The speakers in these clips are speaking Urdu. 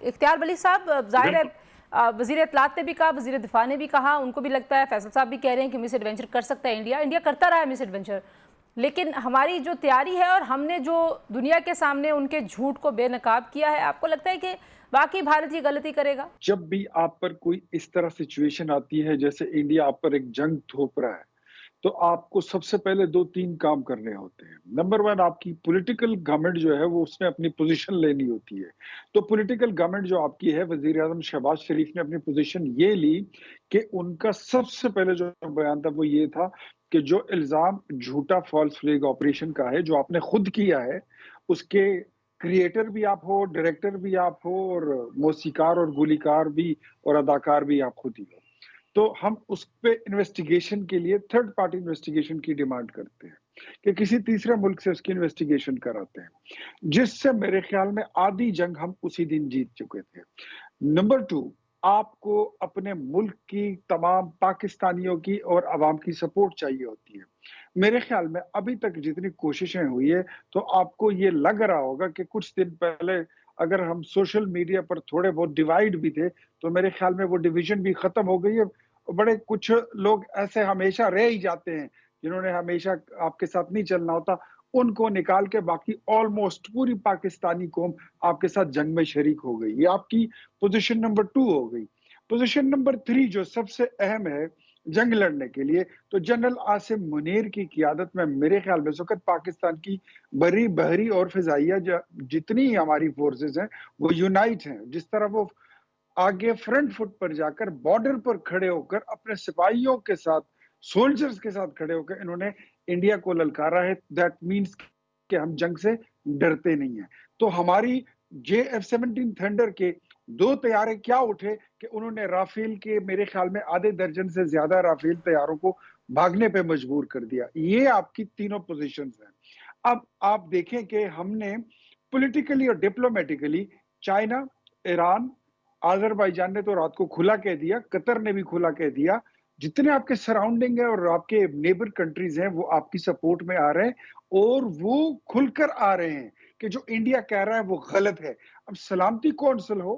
اختیار ولی صاحب، ظاہر ہے وزیر اطلاعات نے بھی کہا، وزیر دفاع نے بھی کہا، ان کو بھی لگتا ہے، فیصل صاحب بھی کہہ رہے ہیں کہ مس ایڈونچر کر سکتا ہے انڈیا کرتا رہا ہے مس ایڈونچر، لیکن ہماری جو تیاری ہے اور ہم نے جو دنیا کے سامنے ان کے جھوٹ کو بے نقاب کیا ہے، آپ کو لگتا ہے کہ واقعی بھارت یہ غلطی کرے گا؟ جب بھی آپ پر کوئی اس طرح سچویشن آتی ہے جیسے انڈیا آپ پر ایک جنگ تھوپ رہا ہے، تو آپ کو سب سے پہلے 2-3 کام کرنے ہوتے ہیں۔ نمبر 1، آپ کی پولیٹیکل گورنمنٹ جو ہے وہ اس نے اپنی پوزیشن لینی ہوتی ہے۔ تو پولیٹیکل گورنمنٹ جو آپ کی ہے، وزیر اعظم شہباز شریف نے اپنی پوزیشن یہ لی کہ ان کا سب سے پہلے جو بیان تھا وہ یہ تھا کہ جو الزام جھوٹا فالس فلیگ آپریشن کا ہے، جو آپ نے خود کیا ہے، اس کے کریٹر بھی آپ ہو، ڈائریکٹر بھی آپ ہو، اور موسیقار اور گولیکار بھی اور اداکار بھی آپ خود ہی ہو، تو ہم اس پہ انویسٹیگیشن کے لیے تھرڈ پارٹی انویسٹیگیشن کی ڈیمانڈ کرتے ہیں کہ کسی تیسرے ملک سے اس کی انویسٹیگیشن کراتے ہیں، جس سے میرے خیال میں آدھی جنگ ہم اسی دن جیت چکے تھے۔ نمبر 2، آپ کو اپنے ملک کی تمام پاکستانیوں کی اور عوام کی سپورٹ چاہیے ہوتی ہے۔ میرے خیال میں ابھی تک جتنی کوششیں ہوئی ہے تو آپ کو یہ لگ رہا ہوگا کہ کچھ دن پہلے اگر ہم سوشل میڈیا پر تھوڑے بہت ڈیوائیڈ بھی تھے تو میرے خیال میں وہ ڈیویژن بھی ختم ہو گئی ہے۔ بڑے کچھ لوگ ایسے ہمیشہ رہ ہی جاتے ہیں جنہوں نے ہمیشہ آپ کے ساتھ نہیں چلنا ہوتا، ان کو نکال کے باقی آلموسٹ پوری پاکستانی قوم آپ کے ساتھ جنگ میں شریک ہو گئی۔ یہ آپ کی پوزیشن نمبر 2 ہو گئی۔ پوزیشن نمبر 3 جو سب سے اہم ہے جنگ لڑنے کے لیے، تو جنرل عاصم منیر کی قیادت میں میرے خیال میں اس وقت پاکستان کی بری بحری اور فضائیہ جتنی ہماری فورسز ہیں وہ یونائٹ ہیں۔ جس طرح وہ آگے فرنٹ فٹ پر جا کر بارڈر پر کھڑے ہو کر اپنے سپاہیوں کے ساتھ، سولجرز کے ساتھ کھڑے ہو کر انہوں نے انڈیا کو للکارا ہے، دیٹ مینس کہ ہم جنگ سے ڈرتے نہیں ہیں۔ تو ہماری JF-17 تھنڈر کے 2 طیارے کیا اٹھے کہ انہوں نے رافیل کے میرے خیال میں آدھے درجن سے زیادہ رافیل طیاروں کو بھاگنے پہ مجبور کر دیا۔ یہ آپ کی تینوں پوزیشنز ہیں۔ اب آپ دیکھیں کہ ہم نے پولیٹیکلی اور ڈپلومیٹیکلی چائنا، ایران، آذربائیجان نے تو رات کو کھلا کہہ دیا، قطر نے بھی کھلا کہہ دیا، جتنے آپ کے سراؤنڈنگ ہیں اور آپ کے نیبر کنٹریز ہیں وہ آپ کی سپورٹ میں آ رہے ہیں اور وہ کھل کر آ رہے ہیں کہ جو انڈیا کہہ رہا ہے وہ غلط ہے۔ اب سلامتی کونسل ہو،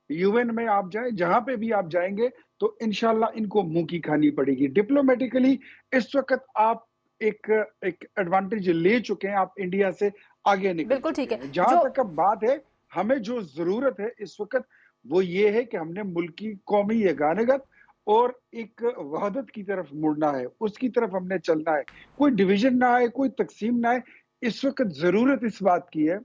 UN میں آپ جائیں، جہاں پہ بھی آپ جائیں گے تو انشاءاللہ ان کو منہ کی کھانی پڑے گی۔ ڈپلومیٹیکلی اس وقت آپ ایک ایڈوانٹیج لے چکے ہیں، آپ انڈیا سے آگے نکل بالکل ٹھیک چکے ہے۔ ہیں۔ جہاں تک اب بات ہے، ہمیں جو ضرورت ہے اس وقت وہ یہ ہے کہ ہم نے ملک کی قومی یگانگت اور ایک وحدت کی طرف مڑنا ہے، اس کی طرف ہم نے چلنا ہے، کوئی ڈویژن نہ آئے، کوئی تقسیم نہ آئے۔ اس وقت ضرورت اس بات کی ہے،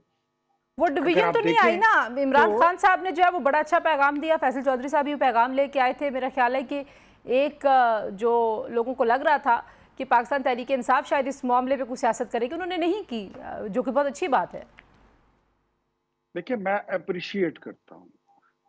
وہ اگر ڈویژن تو آپ نہیں دیکھیں آئی نا، تو عمران خان صاحب نے جو ہے وہ بڑا اچھا پیغام دیا، فیصل چودھری صاحب بھی پیغام لے کے آئے تھے۔ میرا خیال ہے کہ ایک جو لوگوں کو لگ رہا تھا کہ پاکستان تحریک انصاف شاید اس معاملے پہ کوئی سیاست کرے گی، انہوں نے نہیں کی، جو کہ بہت اچھی بات ہے۔ دیکھیں، میں اپریشیٹ کرتا ہوں،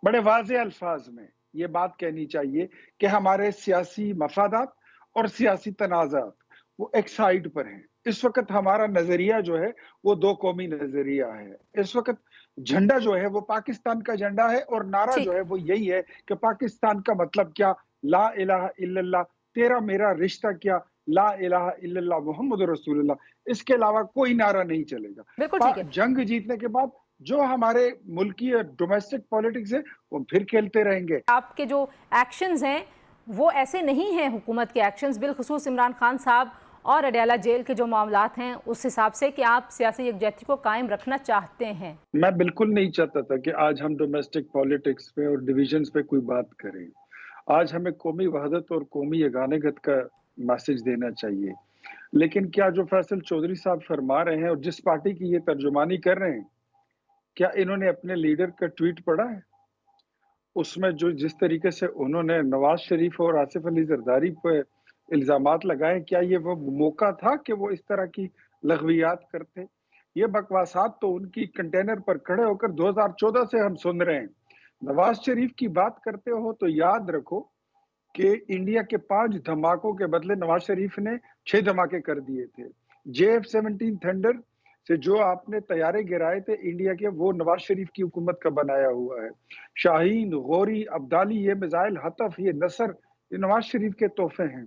بڑے واضح الفاظ میں یہ بات کہنی چاہیے کہ ہمارے سیاسی مفادات اور سیاسی تنازعات وہ ایک سائیڈ پر ہیں۔ اس وقت ہمارا نظریہ جو ہے وہ 2 قومی نظریہ ہے۔ اس وقت جھنڈا جو ہے وہ پاکستان کا جھنڈا ہے اور نعرہ جو ٹھیک ہے وہ یہی ہے کہ پاکستان کا مطلب کیا، لا الہ الا اللہ، تیرا میرا رشتہ کیا، لا الہ الا اللہ محمد رسول اللہ۔ اس کے علاوہ کوئی نعرہ نہیں چلے بالکل گا۔ ٹھیک ہے۔ جنگ جیتنے کے بعد جو ہمارے ملکی ڈومیسٹک پالیٹکس ہے وہ پھر کھیلتے رہیں گے۔ آپ کے جو ایکشنز ہیں وہ ایسے نہیں ہیں حکومت کے ایکشنز، بالخصوص عمران خان صاحب اور اڈیالہ جیل کے جو معاملات ہیں اس حساب سے کہ آپ سیاسی یکجہتی کو قائم رکھنا چاہتے ہیں۔ میں بالکل نہیں چاہتا تھا کہ آج ہم ڈومیسٹک پالیٹکس پہ اور ڈویژنز پہ کوئی بات کریں۔ آج ہمیں قومی وحدت اور قومی یگانگت کا میسج دینا چاہیے، لیکن کیا جو فیصل چودھری صاحب فرما رہے ہیں اور جس پارٹی کی یہ ترجمانی کر رہے ہیں، کیا انہوں نے اپنے لیڈر کا ٹویٹ پڑھا ہے؟ اس میں جو جس طریقے سے انہوں نے نواز شریف اور آصف علی زرداری پہ الزامات لگائے، کیا یہ وہ موقع تھا کہ وہ اس طرح کی لغویات کرتے؟ یہ بکواسات تو ان کی کنٹینر پر کھڑے ہو کر 2014 سے ہم سن رہے ہیں۔ نواز شریف کی بات کرتے ہو تو یاد رکھو کہ انڈیا کے 5 دھماکوں کے بدلے نواز شریف نے 6 دھماکے کر دیے تھے۔ JF-17 تھنڈر سے جو آپ نے طیارے گرائے تھے انڈیا کے، وہ نواز شریف کی حکومت کا بنایا ہوا ہے۔ شاہین، غوری، عبدالی، یہ میزائل، حطف، یہ نصر، یہ نواز شریف کے تحفے ہیں۔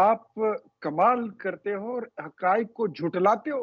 آپ کمال کرتے ہو اور حقائق کو جھٹلاتے ہو،